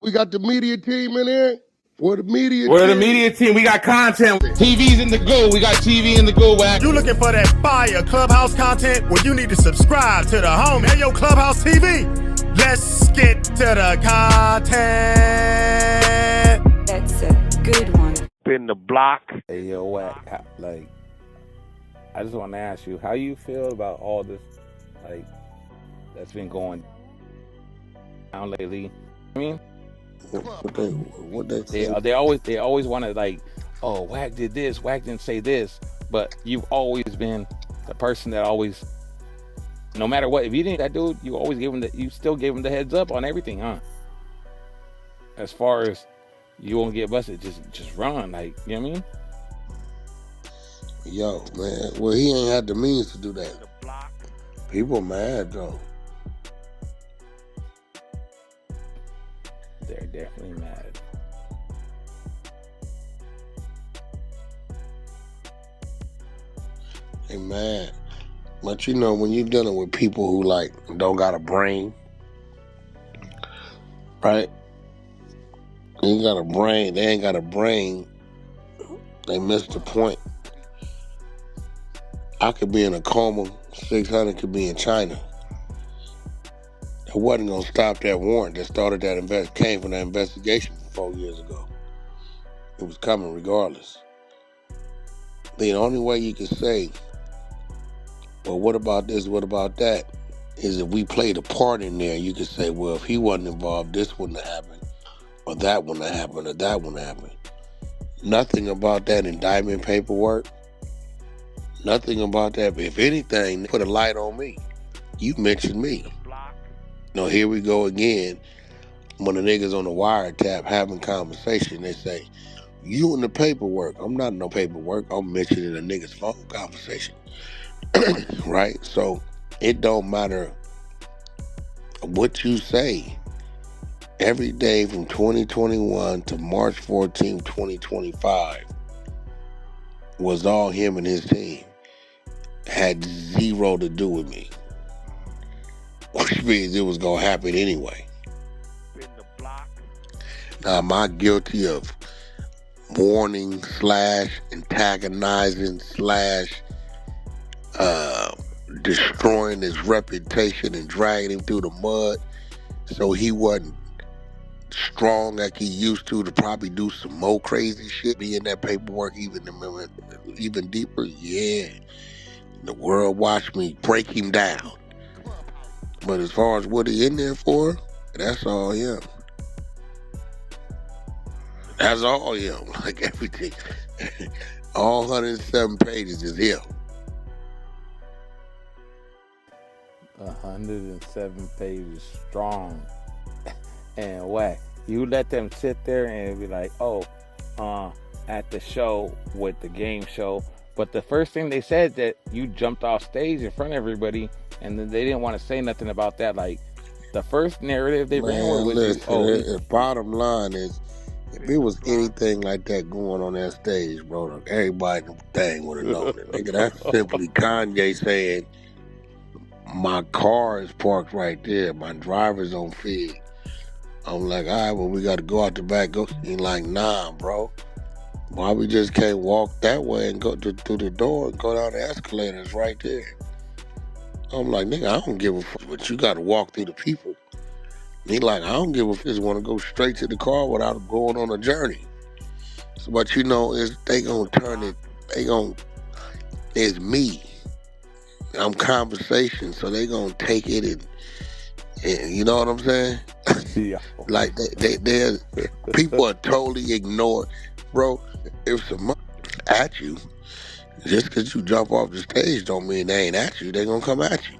We got the media team in here. We're the media We're the team. media team. We got content. TV's in the go. We got TV in the go, Wack. You looking for that fire Clubhouse content? Well, you need to subscribe to the home. Hey, yo, Clubhouse TV. Let's get to the content. That's a good one. Spin the block. Hey, yo, Wack. Like, I just want to ask you, how you feel about all this, like, that's been going down lately? I mean, What they they always want to, like, oh, Wack did this, Wack didn't say this, but you've always been the person that always, no matter what, if you didn't that dude, you always you still gave him the heads up on everything, huh? As far as you won't get busted, just run, like, you know what I mean? Yo, man. Well, he ain't had the means to do that. People mad though. They're definitely mad. They mad. But you know, when you're dealing with people who like don't got a brain, right? They ain't got a brain, they missed the point. I could be in a coma, 600 could be in China. It wasn't gonna stop that warrant that started that came from that investigation 4 years ago. It was coming regardless. The only way you can say, well, what about this, what about that, is if we played a part in there, you could say, well, if he wasn't involved, this wouldn't have happened, or that wouldn't have happened, or that wouldn't have happened. Nothing about that indictment paperwork, nothing about that. If anything, put a light on me. You mentioned me. No, here we go again. When the niggas on the wiretap having conversation, they say, you in the paperwork. I'm not in no paperwork. I'm mentioning a nigga's phone conversation. Right? So it don't matter what you say. Every day from 2021 to March 14, 2025 was all him and his team. Had zero to do with me. Which means it was going to happen anyway. Now, am I guilty of warning / antagonizing / destroying his reputation and dragging him through the mud so he wasn't strong like he used to probably do some more crazy shit, be in that paperwork even deeper? Yeah. The world watched me break him down. But as far as what he in there for, that's all him. That's all him. Like everything. All 107 pages is him. 107 pages strong. And Wack, you let them sit there and be like, at the show with the game show. But the first thing they said that you jumped off stage in front of everybody, and then they didn't want to say nothing about that. Like, the first narrative they ran with the bottom line is, if it was anything like that going on that stage, bro, everybody in the thing would have known it. Nigga, that's simply Kanye saying, my car is parked right there, my driver's on feed. I'm like, all right, well, we got to go out the back. He's like, nah, bro. Why we just can't walk that way and go through the door and go down the escalators right there? I'm like, nigga, I don't give a fuck, but you got to walk through the people. And he like, I don't give a fuck, just want to go straight to the car without going on a journey. So, but you know, they going to turn it, it's me. I'm conversation, so they going to take it and you know what I'm saying? Yeah. Like, they're people are totally ignored. Bro, if some at you, just because you jump off the stage don't mean they ain't at you. They gonna come at you.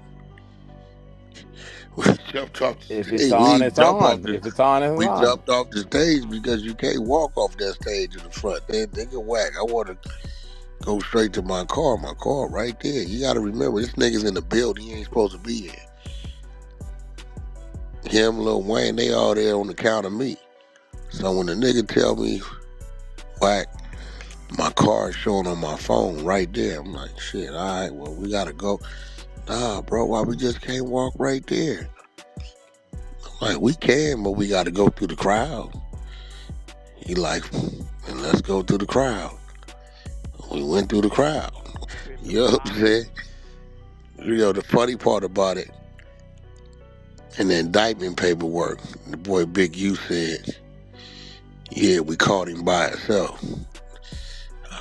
We jumped off the If stage. it's on, it's on. If it's on, it's on. We jumped off the stage because you can't walk off that stage in the front. Then nigga Wack, I want to go straight to my car right there. You got to remember, this nigga's in the building he ain't supposed to be in. Him, Lil Wayne, they all there on the count of me. So when the nigga tell me, Wack, my car is showing on my phone right there, I'm like, shit, all right, well, we got to go. Nah, bro, why we just can't walk right there? I'm Like, we can, but we got to go through the crowd. He like, and let's go through the crowd. We went through the crowd. You know what I'm saying? You know, the funny part about it, in the indictment paperwork, the boy Big U said, yeah, we caught him by himself.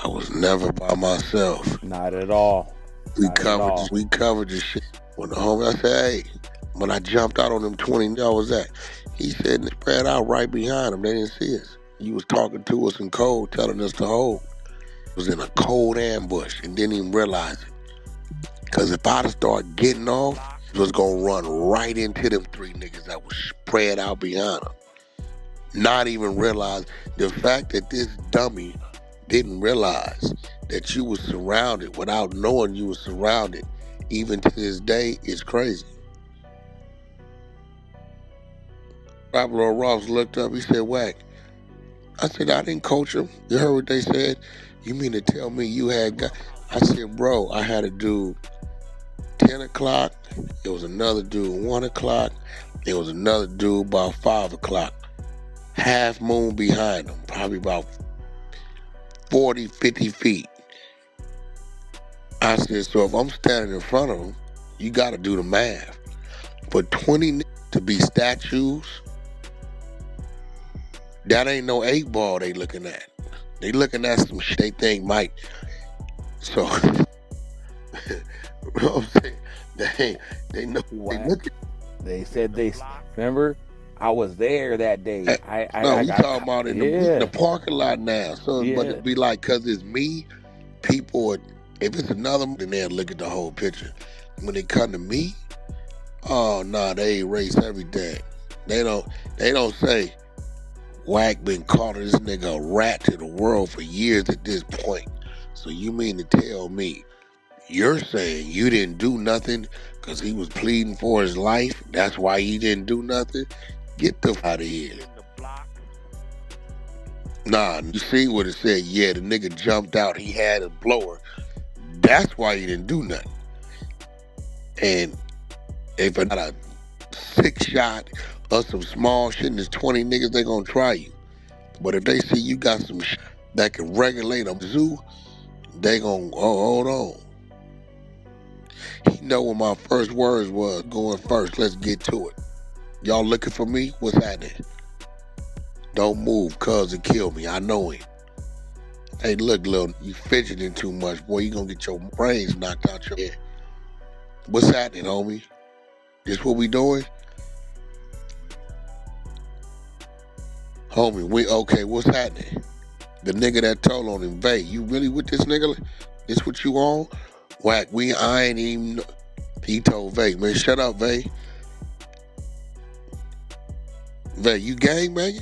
I was never by myself. Not at all. We covered the shit. When the homie, I said, hey, when I jumped out on them 20, that was that. He said, they spread out right behind him. They didn't see us. He was talking to us in code, telling us to hold. It was in a cold ambush and didn't even realize it. Because if I'd have started getting off, it was going to run right into them 3 niggas that was spread out behind him. Not even realize the fact that this dummy didn't realize that you were surrounded without knowing you were surrounded, even to this day, is crazy. Pablo Ross looked up, he said, Wack. I said, I didn't coach him. You heard what they said? You mean to tell me you had got... I said, bro, I had a dude 10 o'clock. It was another dude 1 o'clock. There was another dude about 5 o'clock. Half moon behind him, probably about 40, 50 feet. I said, so if I'm standing in front of him, you got to do the math. For 20 to be statues, that ain't no 8 ball they looking at. They looking at some shit they think might. So, you know what I'm saying? They know what they looking. They said remember, I was there that day. We talking about in the parking lot now. So, but it'd be like, cause it's me, people, if it's another, then they'll look at the whole picture. When they come to me, oh no, they erase everything. They don't say, Wack been calling this nigga a rat to the world for years at this point. So you mean to tell me you're saying you didn't do nothing because he was pleading for his life? That's why he didn't do nothing? Get the f out of here. Nah, you see what it said? Yeah, the nigga jumped out. He had a blower. That's why he didn't do nothing. And if not a 6 shot or some small shit and there's 20 niggas, they gonna try you. But if they see you got some shit that can regulate a zoo, they gonna, hold on. He know what my first words was, going first, let's get to it. Y'all looking for me? What's happening? Don't move, cuz it kill me, I know him. Hey, look, Lil, you fidgeting too much, boy, you gonna get your brains knocked out your head. What's happening, homie? This what we doing? Homie, okay, what's happening? The nigga that told on him, Vay, you really with this nigga? This what you on? Wack, I ain't even, he told Vay, man, shut up, Vay. Vay, you gang banging?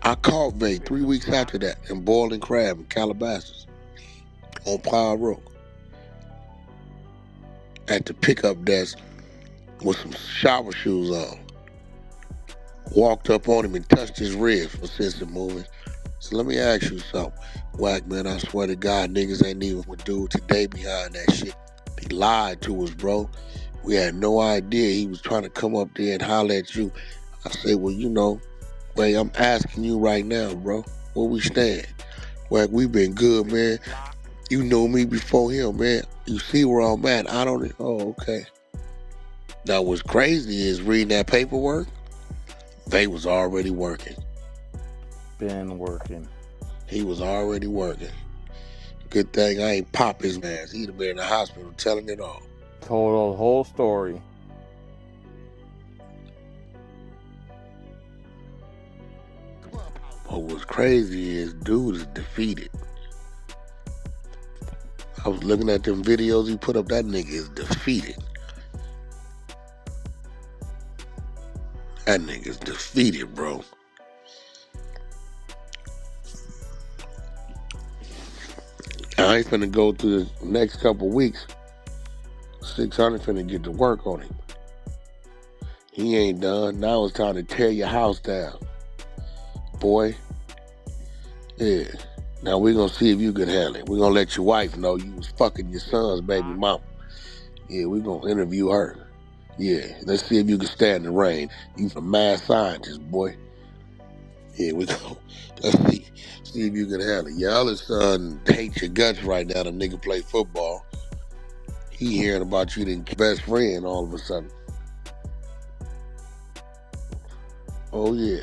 I caught Vay 3 weeks after that in boiling crab in Calabasas on Pine Road at the pickup desk with some shower shoes on. Walked up on him and touched his ribs for sense of moving. So let me ask you something. Wack, man, I swear to God, niggas ain't even with dude today behind that shit. He lied to us, bro. We had no idea he was trying to come up there and holler at you. I said, well, you know, Wait, I'm asking you right now, bro. Where we stand? Wack, we been good, man. You know me before him, man. You see where I'm at. I don't... Oh, okay. Now, what's crazy is reading that paperwork, they was already working. Been working. He was already working. Good thing I ain't pop his ass. He'd have been in the hospital telling it all. Told the whole story. But what's crazy is dude is defeated. I was looking at them videos he put up. That nigga is defeated. That nigga's defeated, bro. I ain't finna go through the next couple weeks. 600 finna get to work on him. He ain't done. Now it's time to tear your house down. Boy. Yeah. Now we gonna see if you can handle it. We gonna let your wife know you was fucking your son's baby mama. Yeah, we gonna interview her. Yeah, let's see if you can stand the rain. You from mad scientist, boy. Here we go. Let's see if you can handle it. Y'all is hate your guts right now. The nigga play football. He hearing about you than best friend all of a sudden. Oh yeah.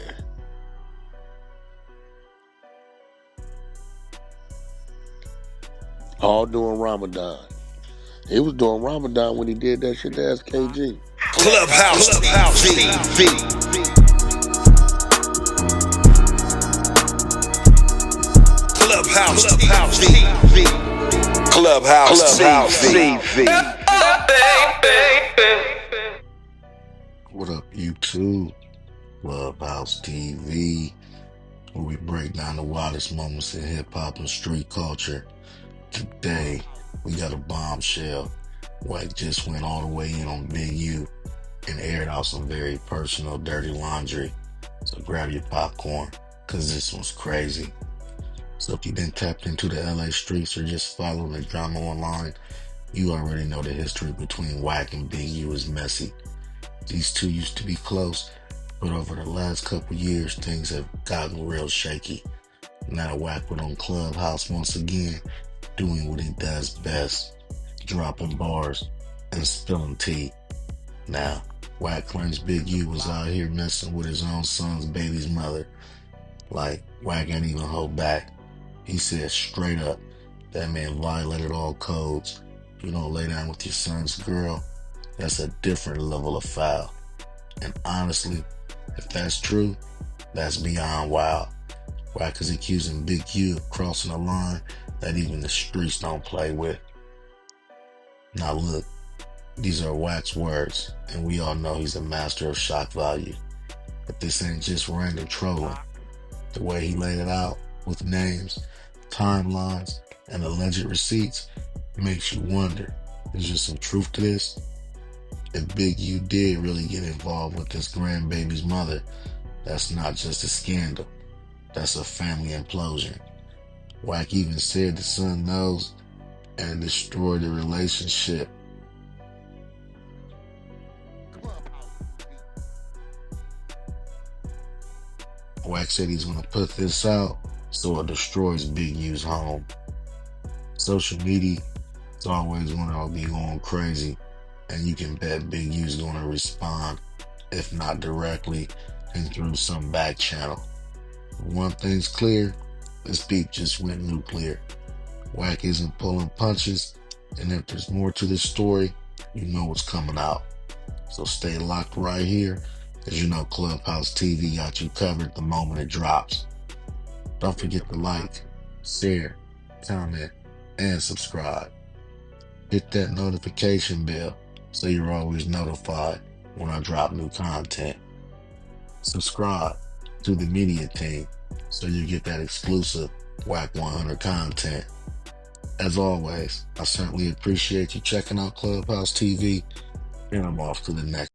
All during Ramadan. It was during Ramadan when he did that shit to SKG. Clubhouse TV. Clubhouse TV. Clubhouse TV. What up, YouTube? Clubhouse TV, where we break down the wildest moments in hip hop and street culture. Today, we got a bombshell. Wack just went all the way in on Big U and aired out some very personal, dirty laundry. So grab your popcorn, cause this one's crazy. So if you've been tapped into the LA streets or just following the drama online, you already know the history between Wack and Big U is messy. These two used to be close, but over the last couple years, things have gotten real shaky. Now Wack went on Clubhouse once again, doing what he does best, dropping bars and spilling tea. Now, Wack claims Big U was out here messing with his own son's baby's mother. Like, Wack ain't even hold back. He said straight up, that man violated all codes. You don't lay down with your son's girl, that's a different level of foul. And honestly, if that's true, that's beyond wild. Wack is accusing Big U of crossing a line that even the streets don't play with. Now look, these are Wack's words, and we all know he's a master of shock value. But this ain't just random trolling. The way he laid it out, with names, timelines, and alleged receipts, makes you wonder, is there some truth to this? If Big U did really get involved with this grandbaby's mother, that's not just a scandal, that's a family implosion. Wack even said the son knows and destroyed the relationship. Wack said he's gonna put this out so it destroys Big U's home. Social media is always gonna be going crazy, and you can bet Big U's gonna respond, if not directly, and through some back channel. One thing's clear, this beef just went nuclear. Wack isn't pulling punches, and if there's more to this story, you know what's coming out. So stay locked right here, as you know Clubhouse TV got you covered the moment it drops. Don't forget to like, share, comment, and subscribe. Hit that notification bell so you're always notified when I drop new content. Subscribe to the media team so you get that exclusive Wack 100 content. As always, I certainly appreciate you checking out Clubhouse TV, and I'm off to the next.